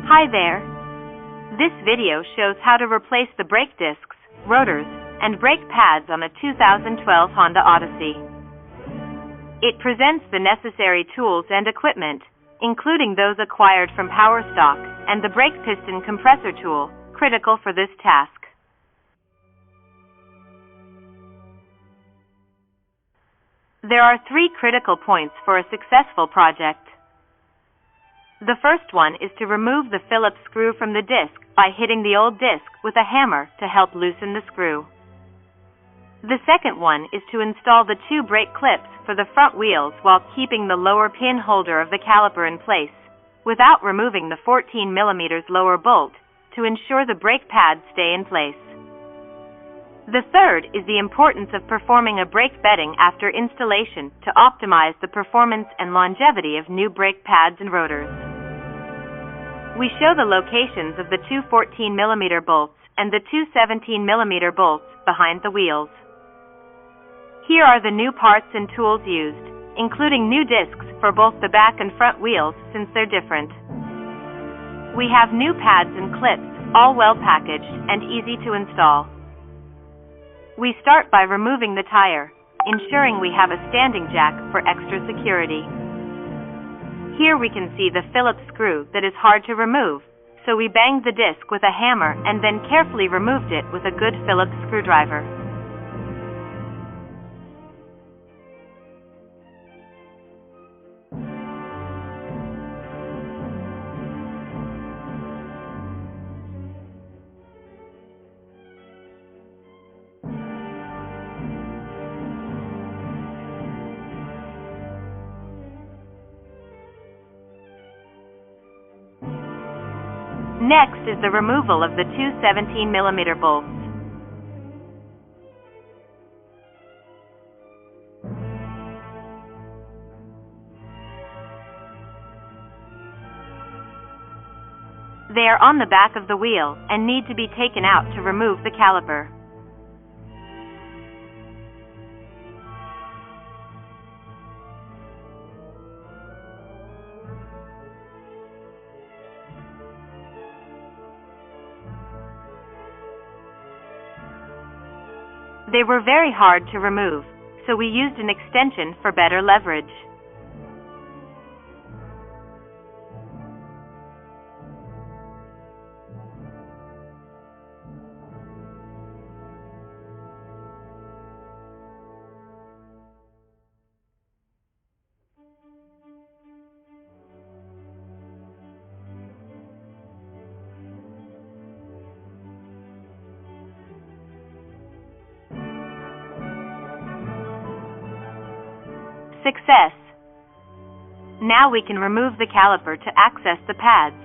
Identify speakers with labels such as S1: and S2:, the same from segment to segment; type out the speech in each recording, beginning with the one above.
S1: Hi there. This video shows how to replace the brake discs, rotors, and brake pads on a 2012 Honda Odyssey. It presents the necessary tools and equipment, including those acquired from power stock, and the brake piston compressor tool, critical for this task. There are 3 critical points for a successful project. The first one is to remove the Phillips screw from the disc by hitting the old disc with a hammer to help loosen the screw. The second one is to install the 2 brake clips for the front wheels while keeping the lower pin holder of the caliper in place, without removing the 14 mm lower bolt, to ensure the brake pads stay in place. The third is the importance of performing a brake bedding after installation to optimize the performance and longevity of new brake pads and rotors. We show the locations of the 2 14 mm bolts and the 2 17 mm bolts behind the wheels. Here are the new parts and tools used, including new discs for both the back and front wheels since they're different. We have new pads and clips, all well packaged and easy to install. We start by removing the tire, ensuring we have a standing jack for extra security. Here we can see the Phillips screw that is hard to remove, so we banged the disc with a hammer and then carefully removed it with a good Phillips screwdriver. Next is the removal of the 2 17 mm bolts. They are on the back of the wheel and need to be taken out to remove the caliper. They were very hard to remove, so we used an extension for better leverage. Success! Now we can remove the caliper to access the pads.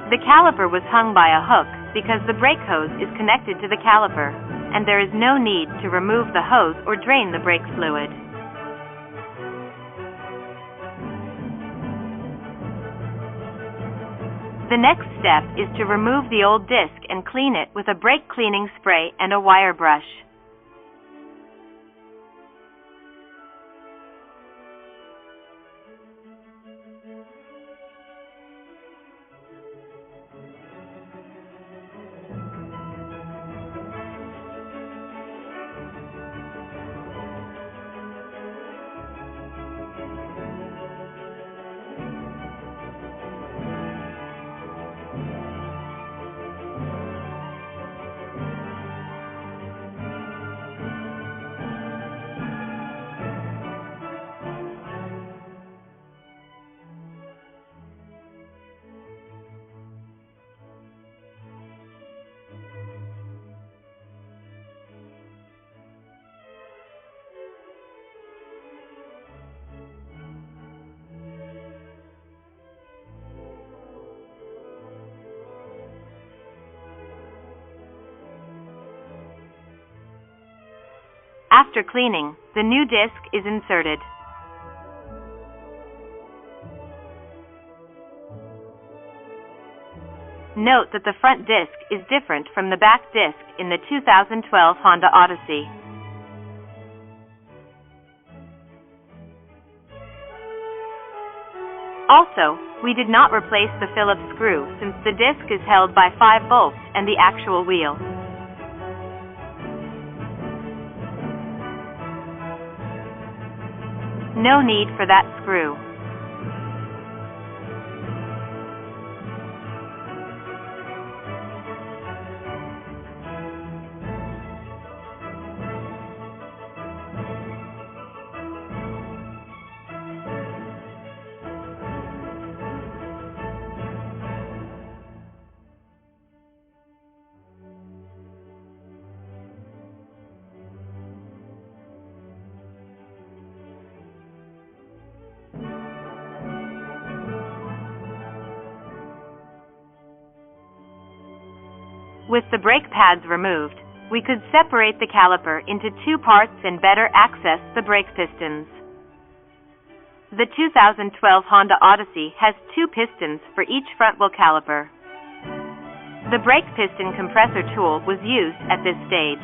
S1: The caliper was hung by a hook because the brake hose is connected to the caliper, and there is no need to remove the hose or drain the brake fluid. The next step is to remove the old disc and clean it with a brake cleaning spray and a wire brush. After cleaning, the new disc is inserted. Note that the front disc is different from the back disc in the 2012 Honda Odyssey. Also, we did not replace the Phillips screw since the disc is held by 5 bolts and the actual wheel. No need for that screw. With the brake pads removed, we could separate the caliper into 2 parts and better access the brake pistons. The 2012 Honda Odyssey has 2 pistons for each front wheel caliper. The brake piston compressor tool was used at this stage.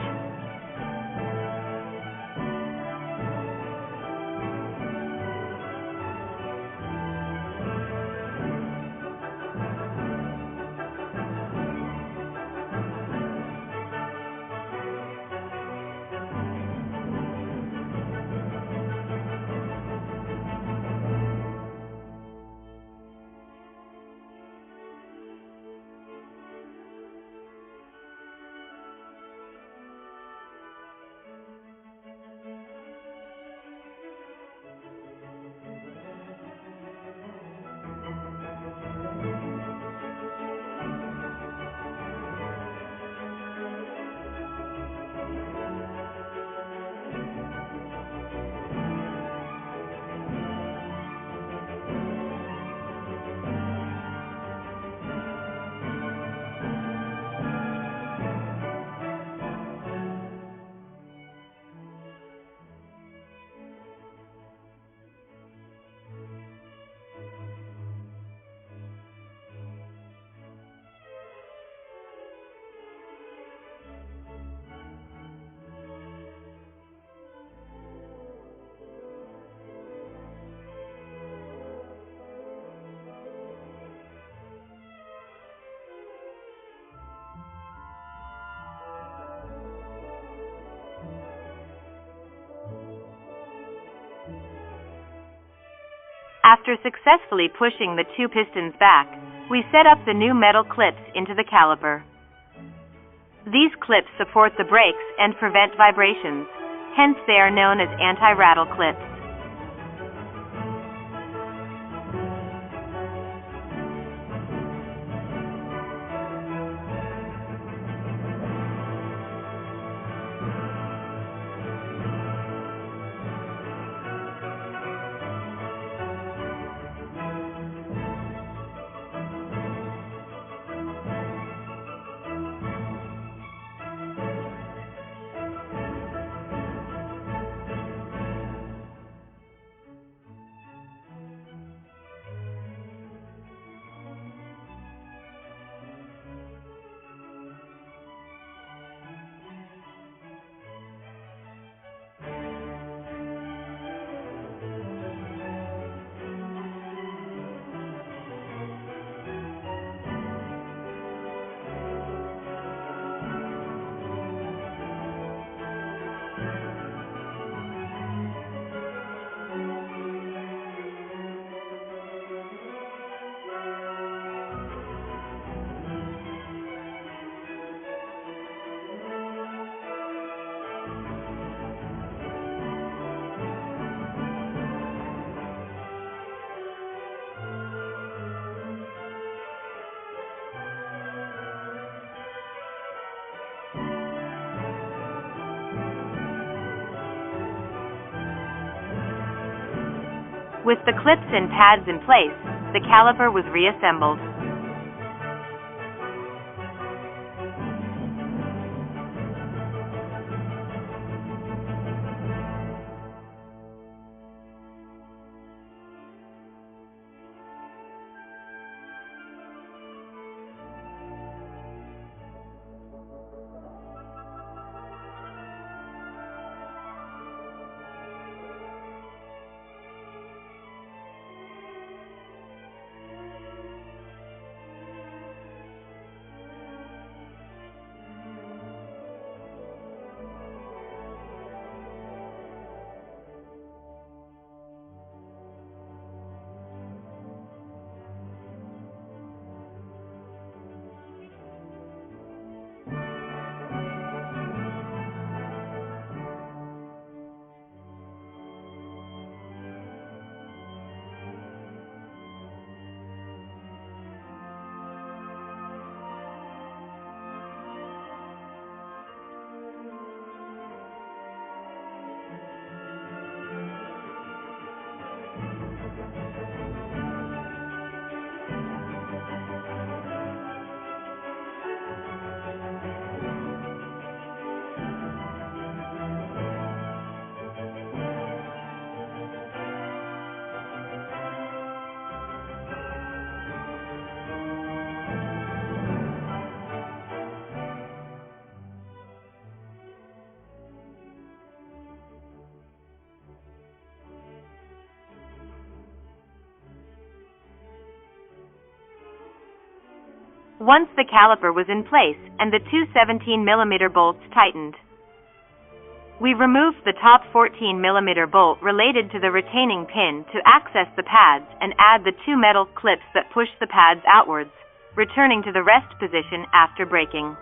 S1: After successfully pushing the 2 pistons back, we set up the new metal clips into the caliper. These clips support the brakes and prevent vibrations, hence they are known as anti-rattle clips. With the clips and pads in place, the caliper was reassembled. once the caliper was in place and the two 17mm bolts tightened. We removed the top 14mm bolt related to the retaining pin to access the pads and add the two metal clips that push the pads outwards, returning to the rest position after braking.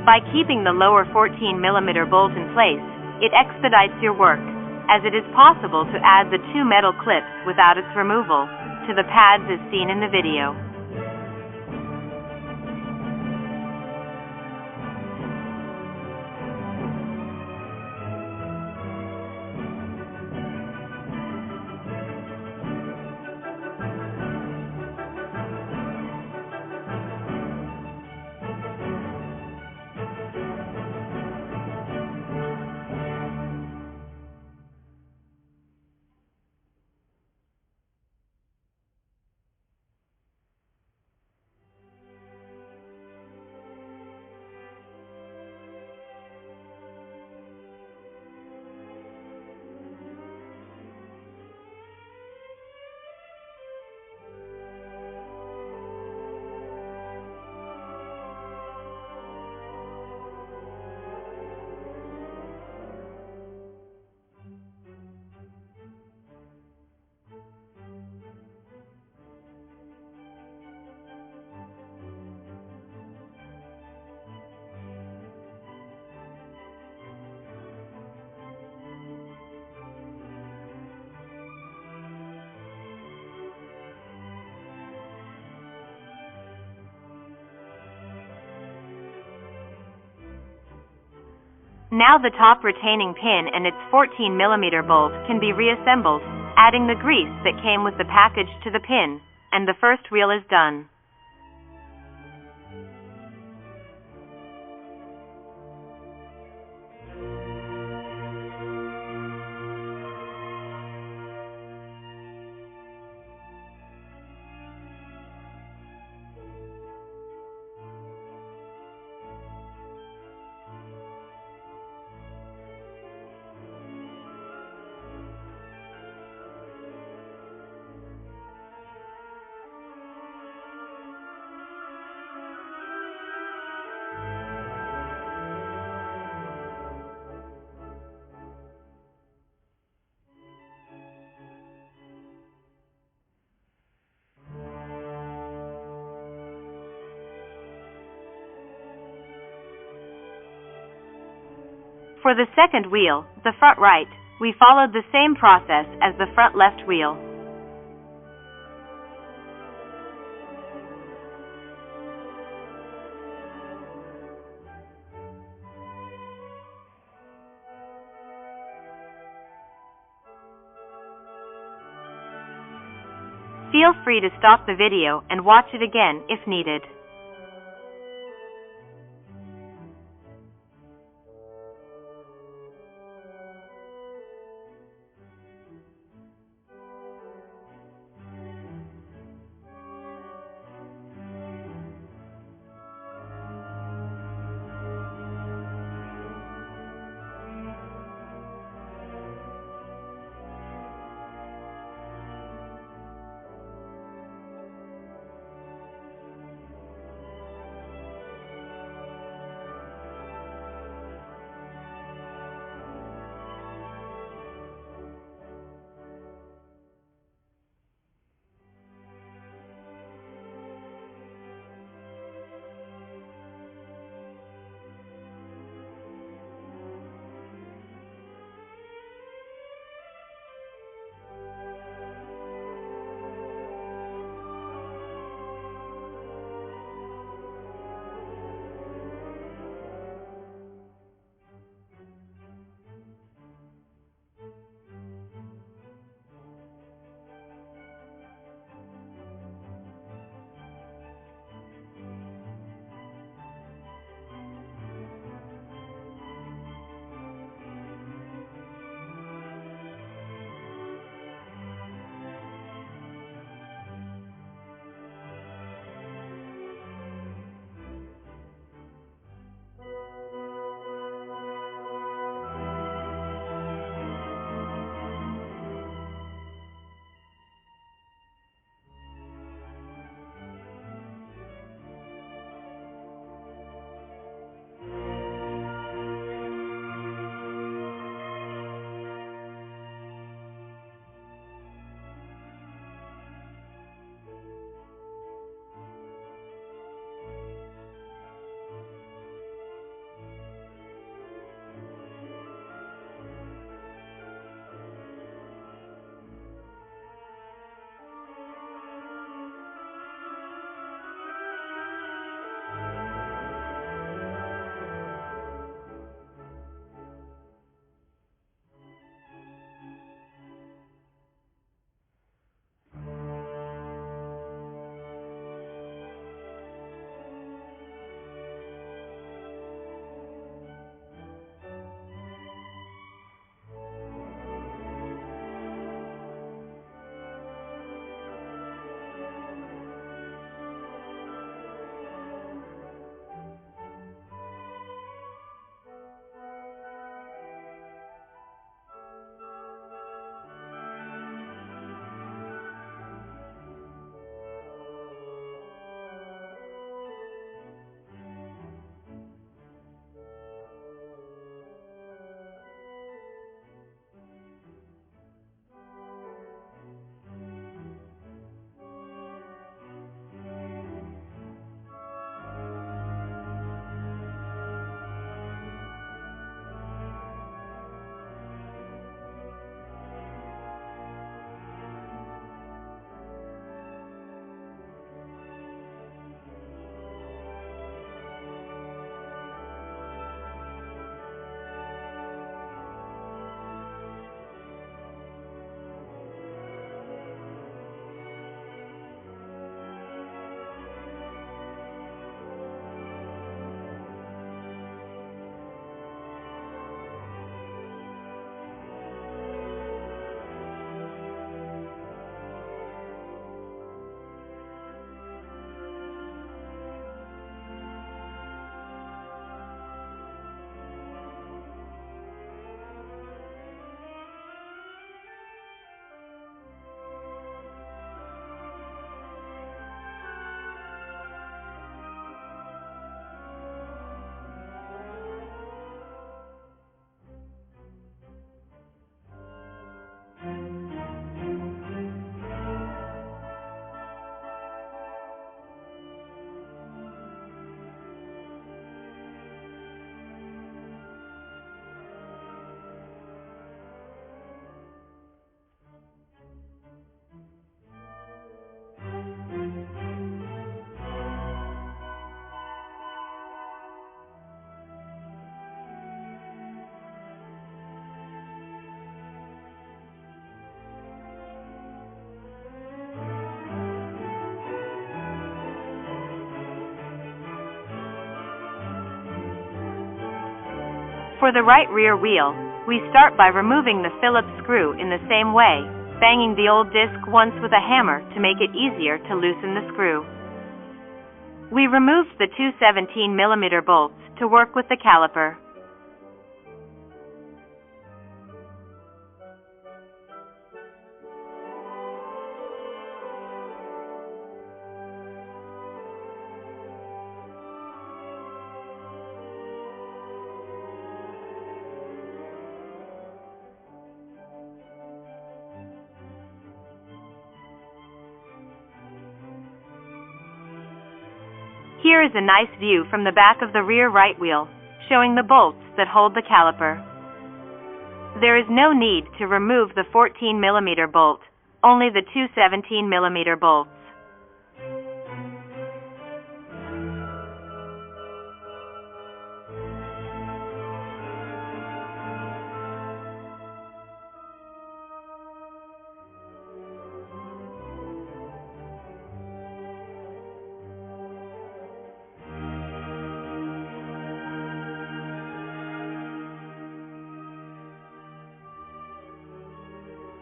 S1: By keeping the lower 14mm bolt in place, it expedites your work, as it is possible to add the two metal clips without its removal to the pads as seen in the video. Now the top retaining pin and its 14mm bolt can be reassembled, adding the grease that came with the package to the pin, and the first wheel is done. For the second wheel, the front right, we followed the same process as the front left wheel. Feel free to stop the video and watch it again if needed. For the right rear wheel, we start by removing the Phillips screw in the same way, banging the old disc once with a hammer to make it easier to loosen the screw. We removed the two 17mm bolts to work with the caliper. Here is a nice view from the back of the rear right wheel, showing the bolts that hold the caliper. There is no need to remove the 14mm bolt, only the two 17mm bolts.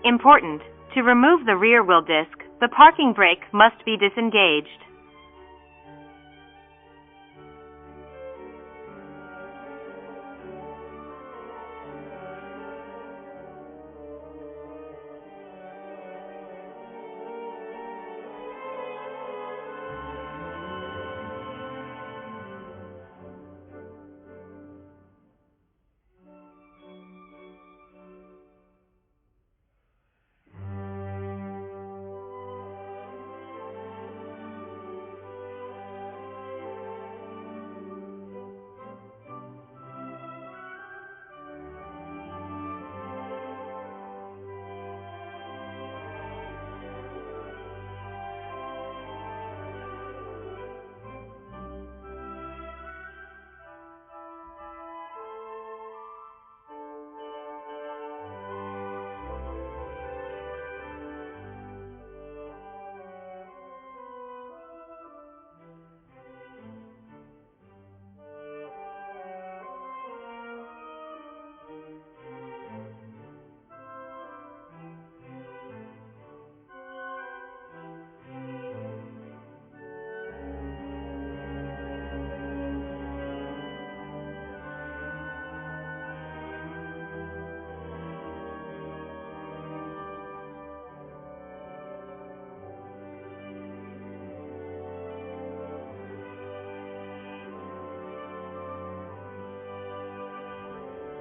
S1: Important: to remove the rear wheel disc, the parking brake must be disengaged.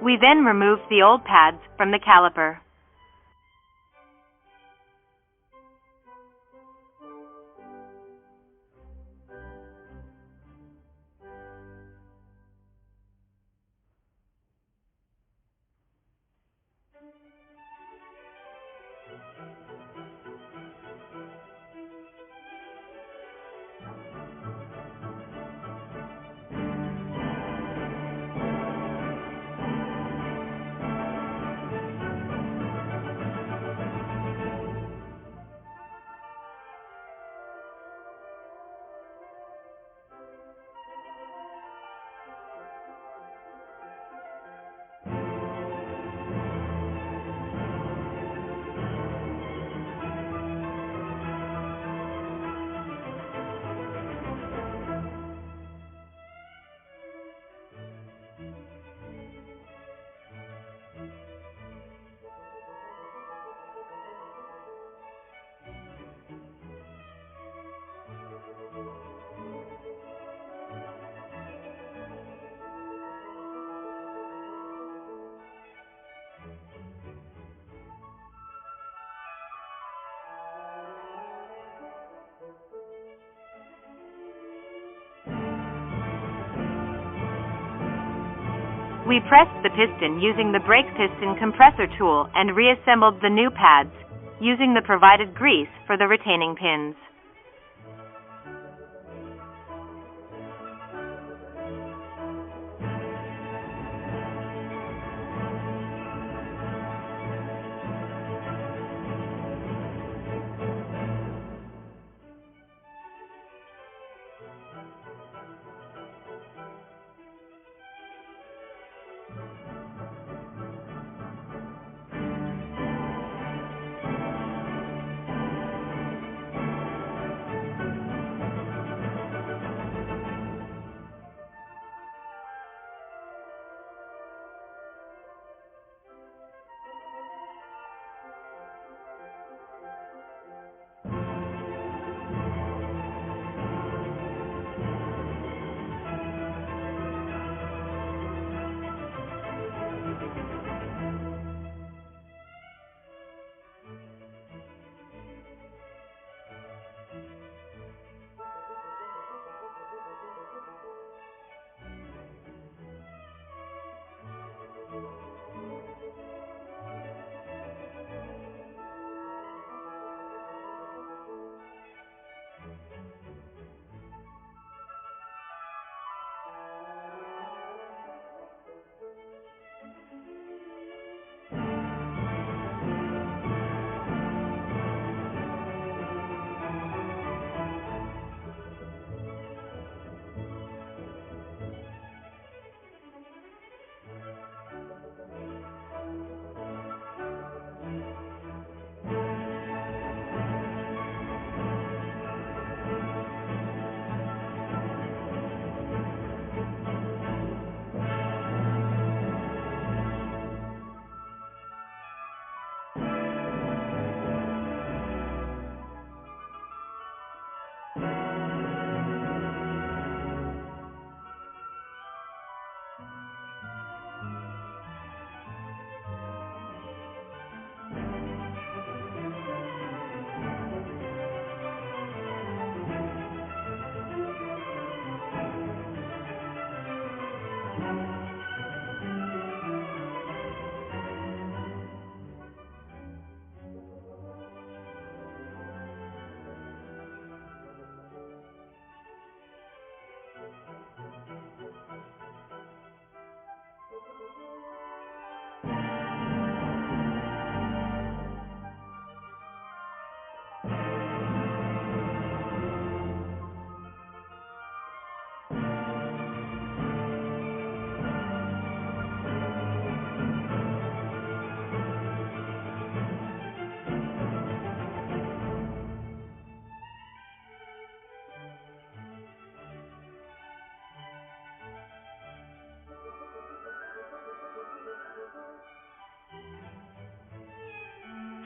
S1: We then remove the old pads from the caliper. We pressed the piston using the brake piston compressor tool and reassembled the new pads, using the provided grease for the retaining pins.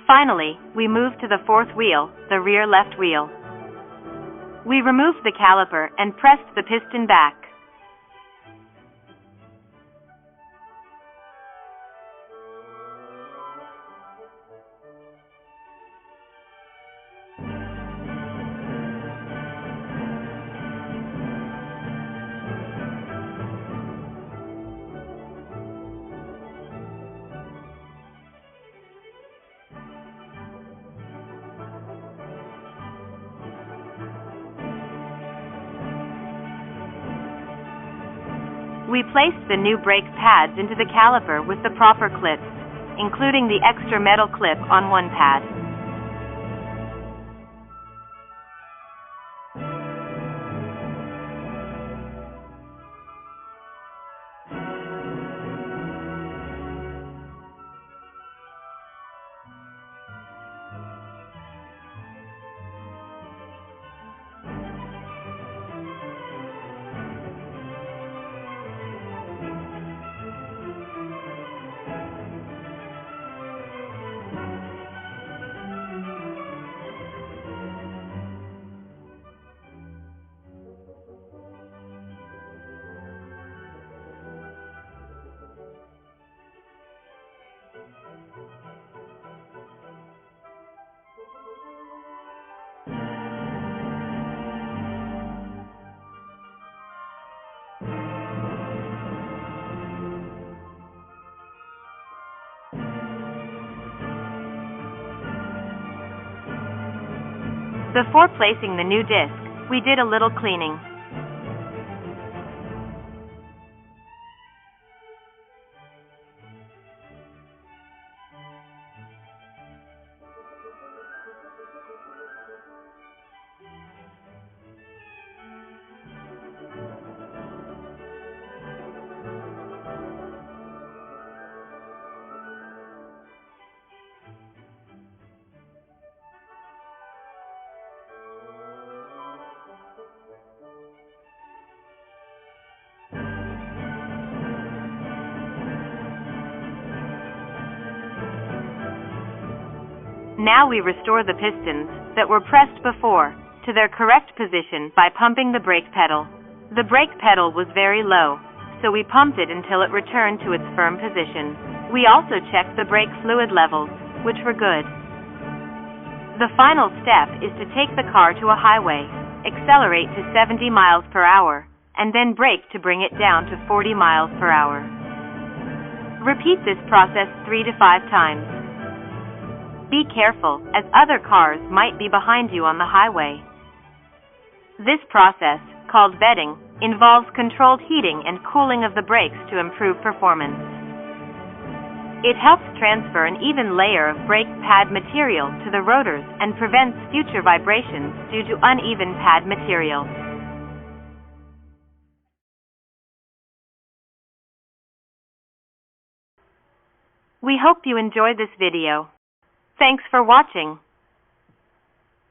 S1: Finally, we move to the fourth wheel, the rear left wheel. We removed the caliper and pressed the piston back. We placed the new brake pads into the caliper with the proper clips, including the extra metal clip on one pad. Before placing the new disc, we did a little cleaning. Now we restore the pistons that were pressed before to their correct position by pumping the brake pedal. The brake pedal was very low, so we pumped it until it returned to its firm position. We also checked the brake fluid levels, which were good. The final step is to take the car to a highway, accelerate to 70 miles per hour, and then brake to bring it down to 40 miles per hour. Repeat this process 3 to 5 times. Be careful, as other cars might be behind you on the highway. This process, called bedding, involves controlled heating and cooling of the brakes to improve performance. It helps transfer an even layer of brake pad material to the rotors and prevents future vibrations due to uneven pad material. We hope you enjoyed this video. Thanks for watching.